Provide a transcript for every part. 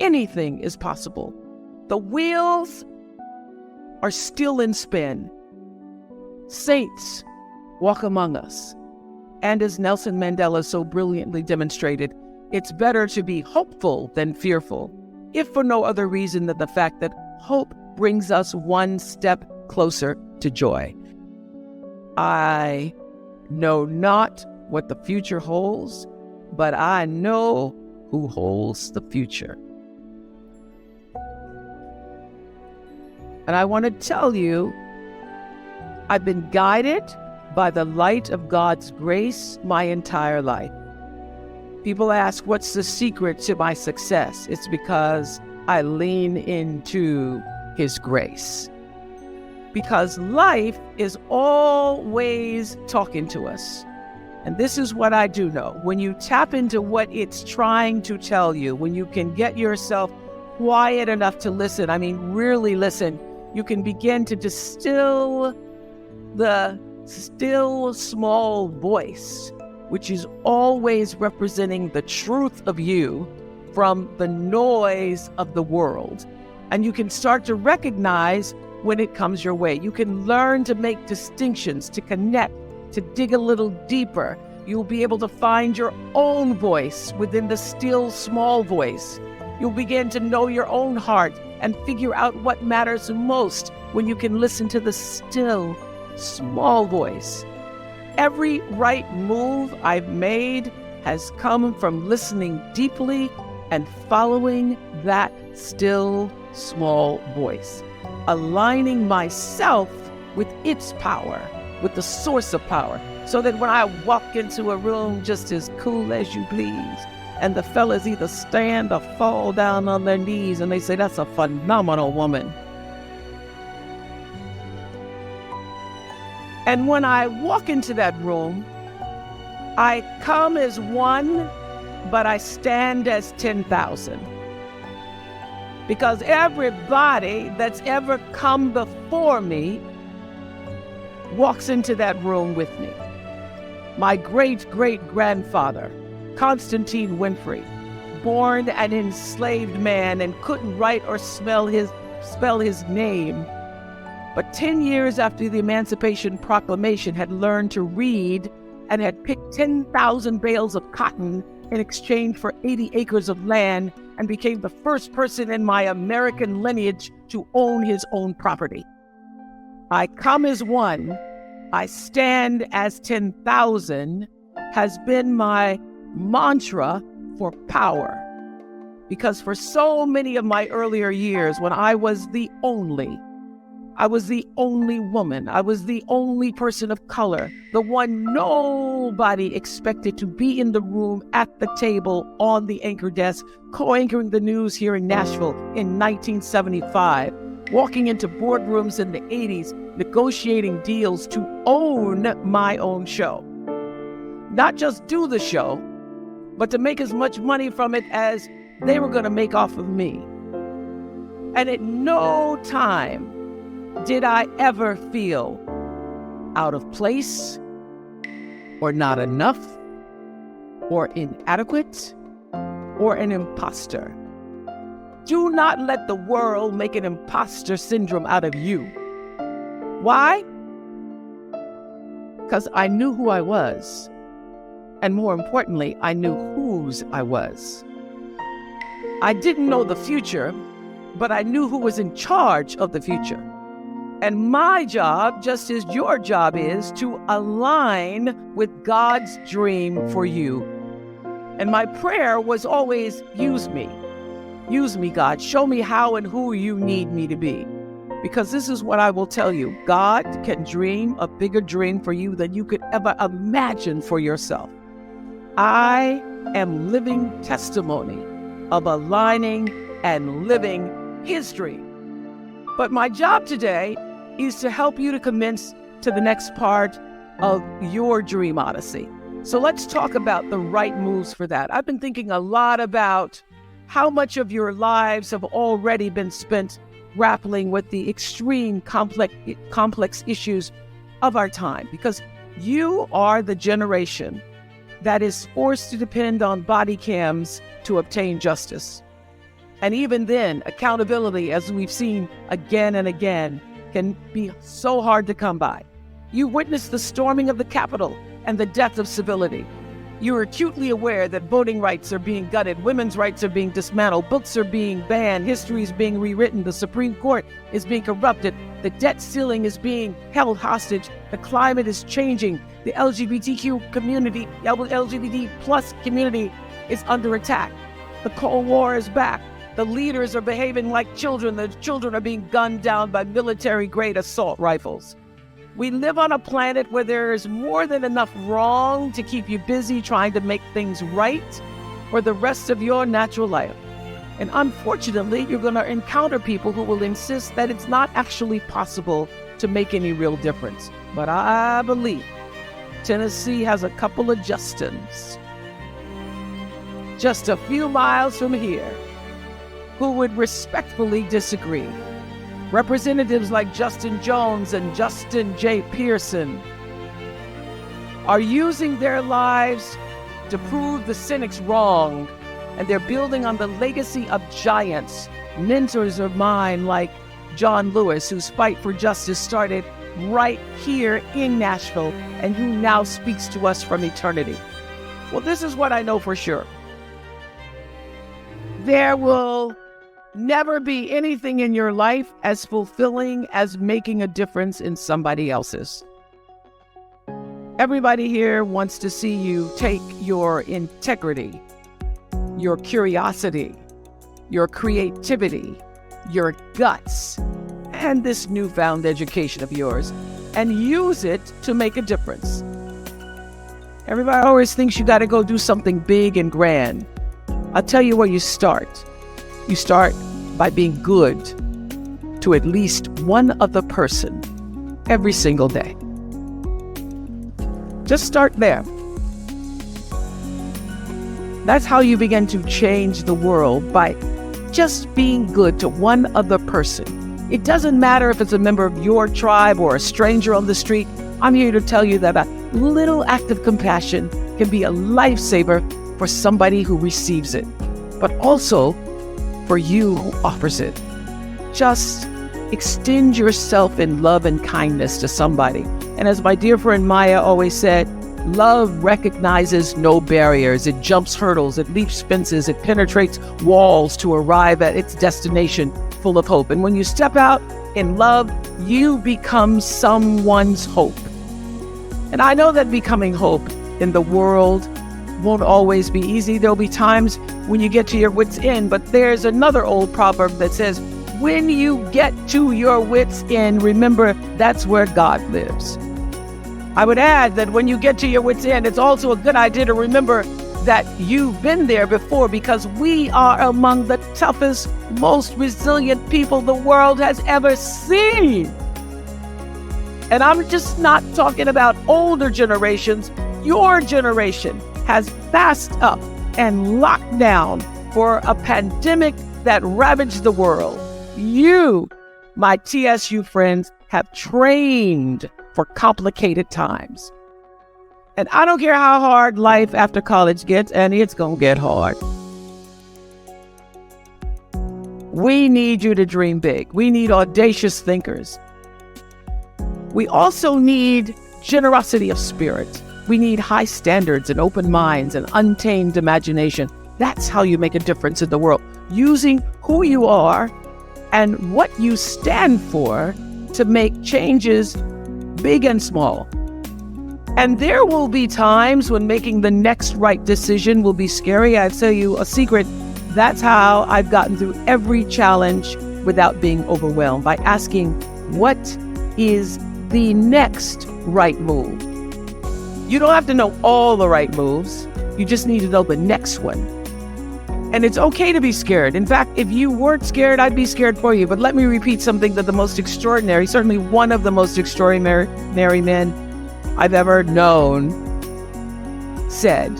anything is possible. The wheels are still in spin. Saints walk among us. And as Nelson Mandela so brilliantly demonstrated, it's better to be hopeful than fearful, if for no other reason than the fact that hope brings us one step closer to joy. I know not what the future holds, but I know who holds the future. And I want to tell you, I've been guided by the light of God's grace my entire life. People ask, what's the secret to my success? It's because I lean into His grace. Because life is always talking to us. And this is what I do know. When you tap into what it's trying to tell you, when you can get yourself quiet enough to listen, really listen, you can begin to distill the still small voice, which is always representing the truth of you from the noise of the world. And you can start to recognize when it comes your way. You can learn to make distinctions, to connect, to dig a little deeper. You'll be able to find your own voice within the still small voice. You'll begin to know your own heart and figure out what matters most when you can listen to the still small voice. Every right move I've made has come from listening deeply and following that still small voice, aligning myself with its power, with the source of power, so that when I walk into a room just as cool as you please, and the fellas either stand or fall down on their knees and they say, that's a phenomenal woman. And when I walk into that room, I come as one, but I stand as 10,000. Because everybody that's ever come before me walks into that room with me. My great-great-grandfather, Constantine Winfrey, born an enslaved man and couldn't write or spell his name, but 10 years after the Emancipation Proclamation had learned to read and had picked 10,000 bales of cotton in exchange for 80 acres of land and became the first person in my American lineage to own his own property. I come as one, I stand as 10,000 has been my mantra for power. Because for so many of my earlier years, when I was the only woman, I was the only person of color, the one nobody expected to be in the room at the table on the anchor desk, co-anchoring the news here in Nashville in 1975, walking into boardrooms in the 80s, negotiating deals to own my own show. Not just do the show, but to make as much money from it as they were going to make off of me. And at no time did I ever feel out of place or not enough or inadequate or an imposter. Do not let the world make an imposter syndrome out of you. Why? Because I knew who I was. And more importantly, I knew whose I was. I didn't know the future, but I knew who was in charge of the future. And my job, just as your job is, to align with God's dream for you. And my prayer was always, use me. Use me, God. Show me how and who you need me to be. Because this is what I will tell you. God can dream a bigger dream for you than you could ever imagine for yourself. I am living testimony of aligning and living His dream. But my job today is to help you to commence to the next part of your dream odyssey. So let's talk about the right moves for that. I've been thinking a lot about how much of your lives have already been spent grappling with the extreme complex issues of our time, because you are the generation that is forced to depend on body cams to obtain justice. And even then, accountability, as we've seen again and again, can be so hard to come by. You witnessed the storming of the Capitol and the death of civility. You are acutely aware that voting rights are being gutted, women's rights are being dismantled, books are being banned, history is being rewritten, the Supreme Court is being corrupted, the debt ceiling is being held hostage, the climate is changing, the LGBTQ community, LGBT plus community is under attack. The Cold War is back. The leaders are behaving like children. The children are being gunned down by military-grade assault rifles. We live on a planet where there is more than enough wrong to keep you busy trying to make things right for the rest of your natural life. And unfortunately, you're going to encounter people who will insist that it's not actually possible to make any real difference. But I believe Tennessee has a couple of Jonssons just a few miles from here who would respectfully disagree. Representatives like Justin Jones and Justin J. Pearson are using their lives to prove the cynics wrong, and they're building on the legacy of giants, mentors of mine like John Lewis, whose fight for justice started right here in Nashville and who now speaks to us from eternity. Well, this is what I know for sure. There will never be anything in your life as fulfilling as making a difference in somebody else's. Everybody here wants to see you take your integrity, your curiosity, your creativity, your guts, and this newfound education of yours, and use it to make a difference. Everybody always thinks you got to go do something big and grand. I'll tell you where you start. You start by being good to at least one other person every single day. Just start there. That's how you begin to change the world, by just being good to one other person. It doesn't matter if it's a member of your tribe or a stranger on the street. I'm here to tell you that a little act of compassion can be a lifesaver for somebody who receives it, but also for you who offers it. Just extend yourself in love and kindness to somebody. And as my dear friend Maya always said, love recognizes no barriers. It jumps hurdles, it leaps fences, it penetrates walls to arrive at its destination full of hope. And when you step out in love, you become someone's hope. And I know that becoming hope in the world won't always be easy. There'll be times when you get to your wits' end, but there's another old proverb that says, when you get to your wits' end, remember that's where God lives. I would add that when you get to your wits' end, it's also a good idea to remember that you've been there before, because we are among the toughest, most resilient people the world has ever seen. And I'm just not talking about older generations. Your generation has fast up and locked down for a pandemic that ravaged the world. You, my TSU friends, have trained for complicated times. And I don't care how hard life after college gets, and it's gonna get hard. We need you to dream big. We need audacious thinkers. We also need generosity of spirit. We need high standards and open minds and untamed imagination. That's how you make a difference in the world, using who you are and what you stand for to make changes big and small. And there will be times when making the next right decision will be scary. I'll tell you a secret. That's how I've gotten through every challenge without being overwhelmed, by asking, what is the next right move? You don't have to know all the right moves. You just need to know the next one. And it's okay to be scared. In fact, if you weren't scared, I'd be scared for you. But let me repeat something that the most extraordinary, certainly one of the most extraordinary men I've ever known said.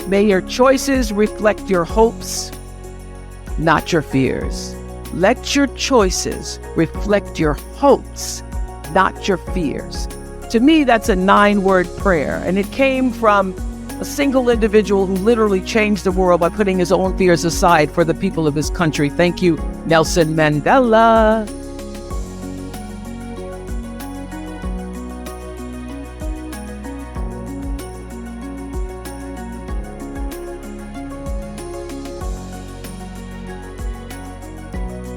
May your choices reflect your hopes, not your fears. Let your choices reflect your hopes, not your fears. To me, that's a 9-word prayer, and it came from A single individual who literally changed the world by putting his own fears aside for the people of his country. Thank you, Nelson Mandela.